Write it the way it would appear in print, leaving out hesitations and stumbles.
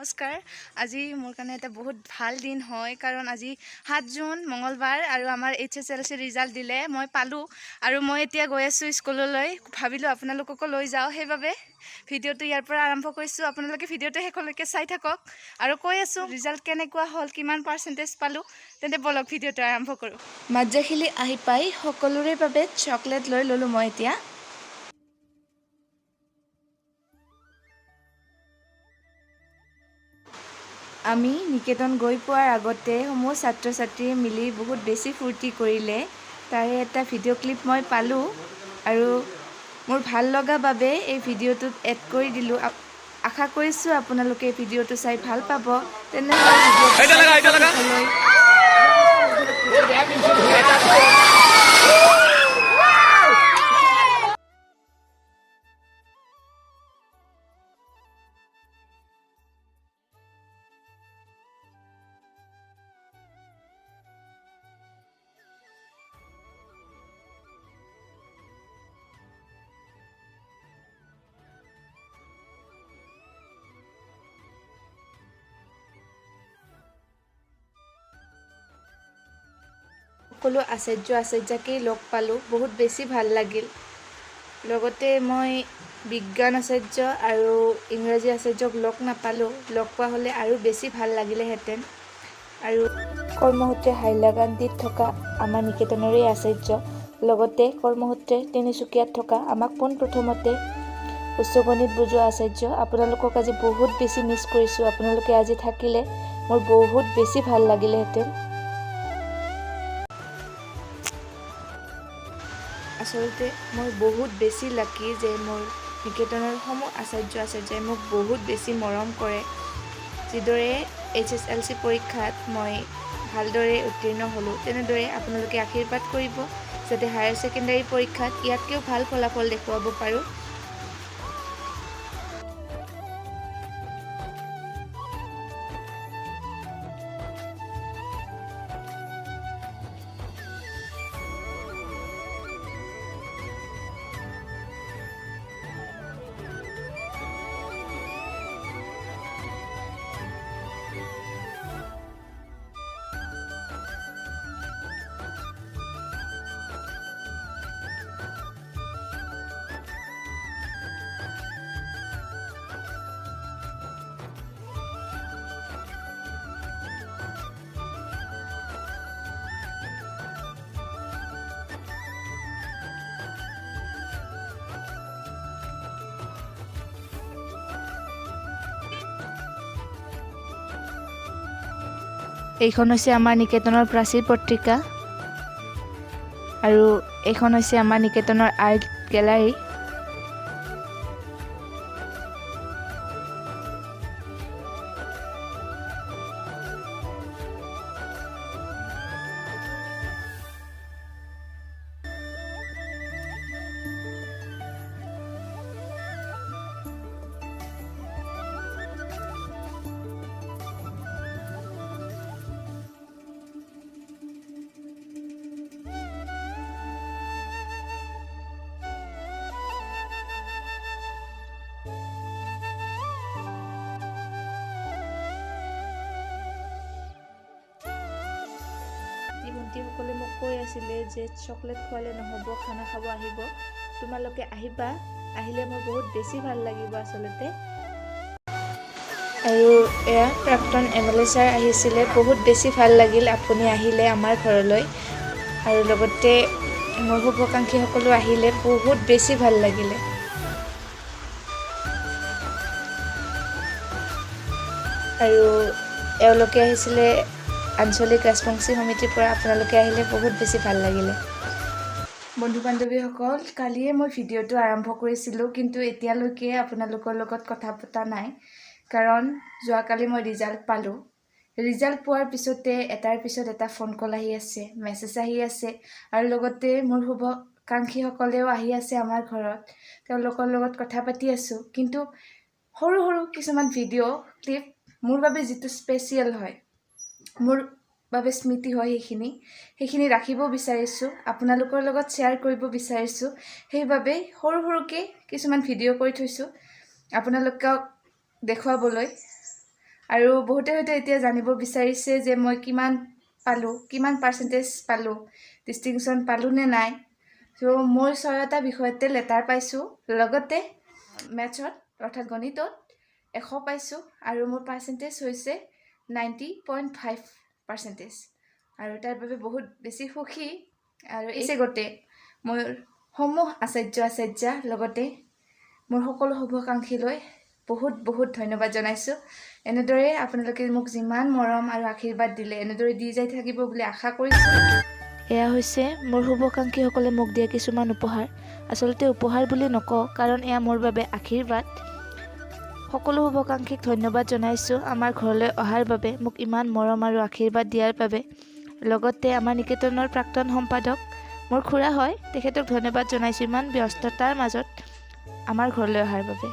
নমস্কাৰ আজি মোৰ কাৰণে এটা বহুত ভাল দিন হয় কাৰণ আজি 7 জুন মঙ্গলবাৰ আৰু আমাৰ HSLC ৰিজাল্ট দিলে মই পালো আৰু মই এতিয়া গৈ আছো স্কুললৈ ভাবিলো আপোনালোককো লৈ যাও সেইবাবে ভিডিওটো ইয়াৰ পৰা আৰম্ভ কৰিছো আপোনালোকে ভিডিওটো শেষলৈকে চাই থাকক আৰু কৈ আছো ৰিজাল্ট কেনেকুৱা হল কিমান পাৰ্চেন্টেজ পালো তেন্তে বলক ভিডিওটো আৰম্ভ কৰো মাজেখিলি আহি পাই সকলোৰে বাবে চকলেট লৈ ললো মই এতিয়া আমি নিকেতন গৈ পোৱাৰ আগতে সমূহ ছাত্ৰ ছাত্ৰী মিলি বহুত বেছি ফূৰ্তি কৰিলে তাৰে এটা ভিডিঅ' ক্লিপ মই পালো আৰু মোৰ ভাল লগা বাবে এই ভিডিঅ'টোত এড কৰি দিলো আশা কৰিছো আপোনালোকে এই ভিডিঅ'টো চাই ভাল পাব তেনেহ'লে সকলো আচাৰ্যকেই লগ পালোঁ বহুত বেছি ভাল লাগিল লগতে মই বিজ্ঞান আচাৰ্য আৰু ইংৰাজী আচাৰ্যক লগ নাপালোঁ লগ পোৱা হ'লে আৰু বেছি ভাল লাগিলেহেঁতেন আৰু কৰ্মসূত্ৰে হাইলাকান্দিত থকা আমাৰ নিকেতনৰে আচাৰ্য লগতে কৰ্মসূত্ৰে তিনিচুকীয়াত থকা আমাক পোনপ্ৰথমতে উচ্চ গণিত বুজোৱা আচাৰ্য আপোনালোকক আজি বহুত বেছি মিছ কৰিছোঁ আপোনালোকে আজি থাকিলে মোৰ বহুত বেছি ভাল লাগিলেহেঁতেন আচলতে মই বহুত বেছি লাকি যে মোৰ নিকেতনৰ সমূহ আচাৰ্যই মোক বহুত বেছি মৰম কৰে যিদৰে HSLC পৰীক্ষাত মই ভালদৰে উত্তীৰ্ণ হ'লোঁ তেনেদৰে আপোনালোকে আশীৰ্বাদ কৰিব যাতে হায়াৰ ছেকেণ্ডাৰী পৰীক্ষাত ইয়াতকৈও ভাল ফলাফল দেখুৱাব পাৰোঁ এইখন হৈছে আমাৰ নিকেতনৰ প্ৰাচীৰ পত্ৰিকা আৰু এইখন হৈছে আমাৰ নিকেতনৰ আৰ্ট গেলাৰী ভণ্টিসকলে মোক কৈ আছিলে যে চকলেট খোৱালে নহ'ব খানা খাব আহিব তোমালোকে আহিবা আহিলে মোৰ বহুত বেছি ভাল লাগিব আচলতে আৰু এয়া প্ৰাক্তন MLA ছাৰ আহিছিলে বহুত বেছি ভাল লাগিল আপুনি আহিলে আমাৰ ঘৰলৈ আৰু লগতে মোৰ শুভাকাংক্ষীসকলো আহিলে বহুত বেছি ভাল লাগিলে আৰু এওঁলোকে আহিছিলে আঞ্চলিক ৰাজবংশী সমিতিৰ পৰা আপোনালোকে আহিলে বহুত বেছি ভাল লাগিলে বন্ধু বান্ধৱীসকল কালিয়ে মই ভিডিঅ'টো আৰম্ভ কৰিছিলোঁ কিন্তু এতিয়ালৈকে আপোনালোকৰ লগত কথা পতা নাই কাৰণ যোৱাকালি মই ৰিজাল্ট পালোঁ ৰিজাল্ট পোৱাৰ পিছতে এটাৰ পিছত এটা ফোন কল আহি আছে মেছেজ আহি আছে আৰু লগতে মোৰ শুভাকাংক্ষীসকলেও আহি আছে আমাৰ ঘৰত তেওঁলোকৰ লগত কথা পাতি আছোঁ কিন্তু সৰু সৰু কিছুমান ভিডিঅ' ক্লিপ মোৰ বাবে যিটো স্পেচিয়েল হয় মোৰ বাবে স্মৃতি হয় সেইখিনি ৰাখিব বিচাৰিছোঁ আপোনালোকৰ লগত শ্বেয়াৰ কৰিব বিচাৰিছোঁ সেইবাবে সৰু সৰুকৈ কিছুমান ভিডিঅ' কৰি থৈছোঁ আপোনালোকক দেখুৱাবলৈ আৰু বহুতে হয়তো এতিয়া জানিব বিচাৰিছে যে মই কিমান পাৰ্চেণ্টেজ পালোঁ, ডিষ্টিংশ্যন পালোঁ নে নাই। চ' মই 6টা বিষয়তে লেটাৰ পাইছোঁ, লগতে মেথছত অৰ্থাৎ গণিতত 100 পাইছোঁ আৰু মোৰ পাৰ্চেণ্টেজ হৈছে 90.5%। আৰু তাৰ বাবে বহুত বেছি সুখী। আৰু এই গোটেই মোৰ সমূহ আচাৰ্য লগতে মোৰ সকলো শুভাকাংক্ষীলৈ বহুত বহুত ধন্যবাদ জনাইছোঁ। এনেদৰে আপোনালোকে মোক যিমান মৰম আৰু আশীৰ্বাদ দিলে এনেদৰে দি যাই থাকিব বুলি আশা কৰিছোঁ। এয়া হৈছে মোৰ শুভাকাংক্ষীসকলে মোক দিয়া কিছুমান উপহাৰ। আচলতে উপহাৰ বুলি নকওঁ, কাৰণ এয়া মোৰ বাবে আশীৰ্বাদ। সকলো শুভাকাংক্ষীক ধন্যবাদ জনাইছোঁ আমাৰ ঘৰলৈ অহাৰ বাবে, মোক ইমান মৰম আৰু আশীৰ্বাদ দিয়াৰ বাবে। লগতে আমাৰ নিকেতনৰ প্ৰাক্তন সম্পাদক মোৰ খুৰা হয়, তেখেতক ধন্যবাদ জনাইছোঁ ইমান ব্যস্ততাৰ মাজত আমাৰ ঘৰলৈ অহাৰ বাবে।